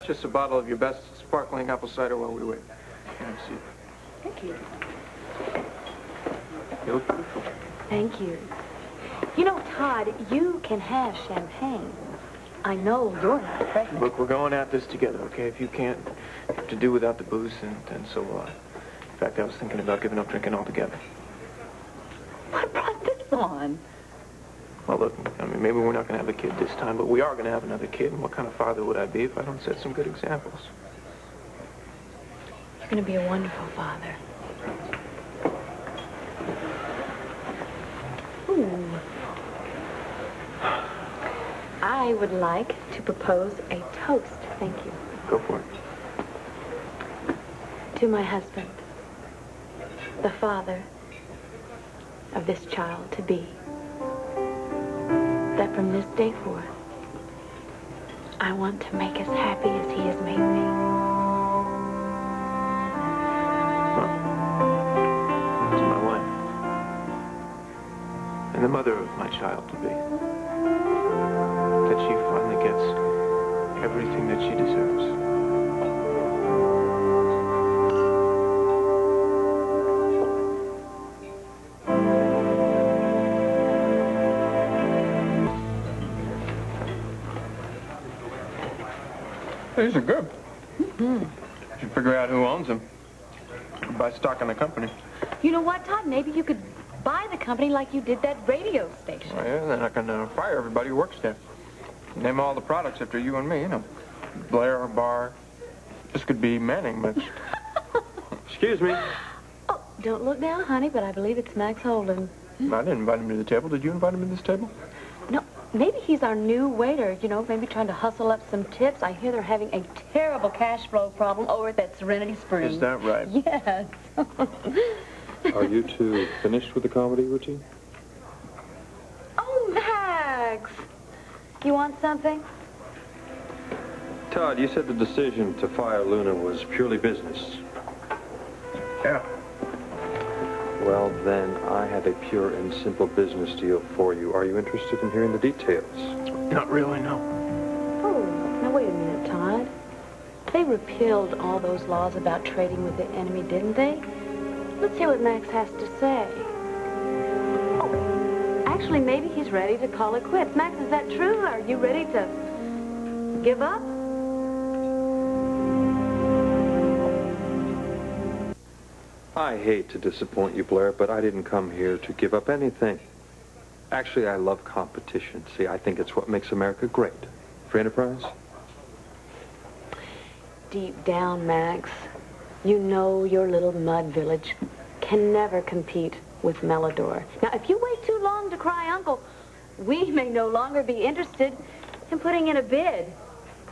just a bottle of your best sparkling apple cider while we wait. Have a seat. Thank you. You look beautiful. Thank you. You know, Todd, you can have champagne. I know you're not pregnant. Look, we're going at this together, okay? If you can't to do without the booze, then so will I. In fact, I was thinking about giving up drinking altogether. What brought this on? Well, look, I mean, maybe we're not going to have a kid this time, but we are going to have another kid. And what kind of father would I be if I don't set some good examples? You're going to be a wonderful father. Ooh. I would like to propose a toast. Thank you. Go for it. To my husband, the father of this child to be. That from this day forth, I want to make as happy as he has made me. Well, to my wife. And the mother of my child to be. That she finally gets everything that she deserves. These are good. Mm-hmm. Should figure out who owns them. Buy stock in the company. You know what, Todd? Maybe you could buy the company like you did that radio station. Oh, yeah, then I can fire everybody who works there. Name all the products after you and me, you know. Blair, Bar. This could be Manning, but... Excuse me. Oh, don't look down, honey, but I believe it's Max Holden. I didn't invite him to the table. Did you invite him to this table? No, maybe he's our new waiter, you know, maybe trying to hustle up some tips. I hear they're having a terrible cash flow problem over at that Serenity Springs. Is that right? Yes. Are you two finished with the comedy routine? Oh, Max! You want something? Todd, you said the decision to fire Luna was purely business. Yeah. Well, then, I have a pure and simple business deal for you. Are you interested in hearing the details? Not really, no. Oh, now wait a minute, Todd. They repealed all those laws about trading with the enemy, didn't they? Let's hear what Max has to say. Oh, actually, maybe he's ready to call it quits. Max, is that true? Are you ready to give up? I hate to disappoint you, Blair, but I didn't come here to give up anything. Actually, I love competition. See, I think it's what makes America great. Free enterprise? Deep down, Max, you know your little mud village can never compete with Melodor. Now, if you wait too long to cry uncle, we may no longer be interested in putting in a bid.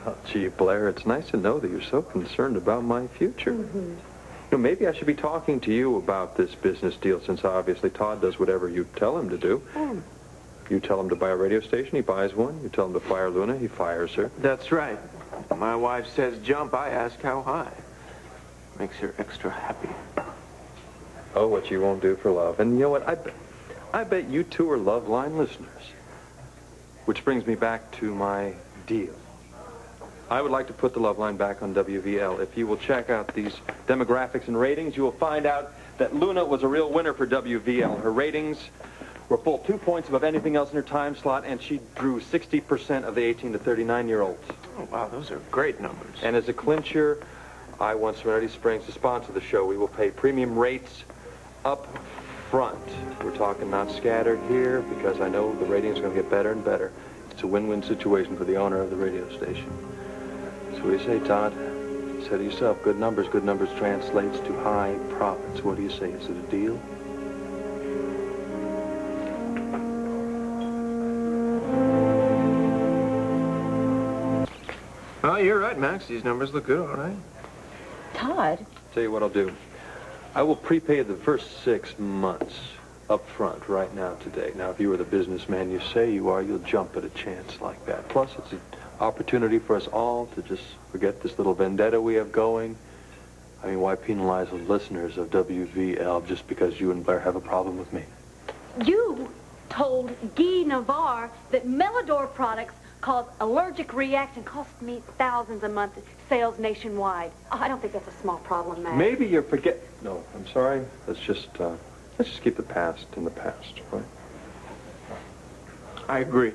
Oh, gee, Blair, it's nice to know that you're so concerned about my future. Mm-hmm. You know, maybe I should be talking to you about this business deal, since obviously Todd does whatever you tell him to do. Mm. You tell him to buy a radio station, he buys one. You tell him to fire Luna, he fires her. That's right. My wife says jump, I ask how high. Makes her extra happy. Oh, what you won't do for love. And you know what? I bet you two are Love Line listeners. Which brings me back to my deal. I would like to put the Love Line back on WVL. If you will check out these demographics and ratings, you will find out that Luna was a real winner for WVL. Her ratings were full 2 points above anything else in her time slot, and she drew 60% of the 18 to 39-year-olds. Oh, wow, those are great numbers. And as a clincher, I want Serenity Springs to sponsor the show. We will pay premium rates up front. We're talking not scattered here, because I know the ratings are going to get better and better. It's a win-win situation for the owner of the radio station. So what do you say, Todd? You said it yourself, good numbers translates to high profits. What do you say? Is it a deal? Oh, you're right, Max. These numbers look good, all right. Todd? Tell you what I'll do. I will prepay the first 6 months up front right now today. Now, if you were the businessman you say you are, you'll jump at a chance like that. Plus, it's an opportunity for us all to just forget this little vendetta we have going. I mean, why penalize the listeners of WVL just because you and Blair have a problem with me? You told Guy Navarre that Melodor products cause allergic reaction. Costs me thousands a month. Sales nationwide. Oh, I don't think that's a small problem, Max. Maybe you're No, I'm sorry. Let's just keep the past in the past, right? I agree.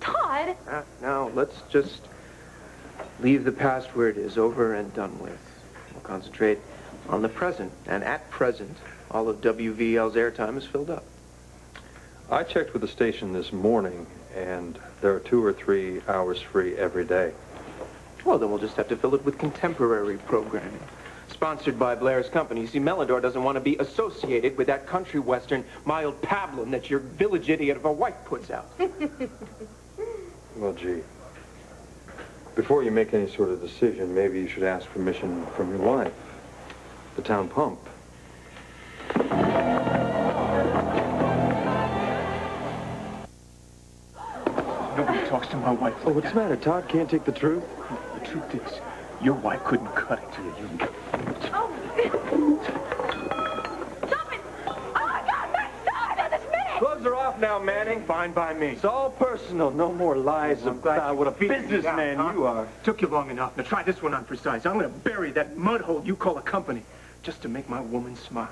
Todd! Now, let's just leave the past where it is, over and done with. We'll concentrate on the present. And at present, all of WVL's airtime is filled up. I checked with the station this morning, and there are 2 or 3 hours free every day. Well, then we'll just have to fill it with contemporary programming. Sponsored by Blair's company. You see, Melodor doesn't want to be associated with that country western mild pablum that your village idiot of a wife puts out. Well, gee. Before you make any sort of decision, maybe you should ask permission from your wife, the town pump. Nobody talks to my wife like Oh, what's the matter? Todd can't take the truth? The truth is, your wife couldn't cut it to you. Stop it! Oh, my God, Max, stop it this minute! Gloves are off now, Manning. Fine by me. It's all personal. No more lies about what a businessman you are. Took you long enough. Now try this one on for size. I'm going to bury that mud hole you call a company just to make my woman smile.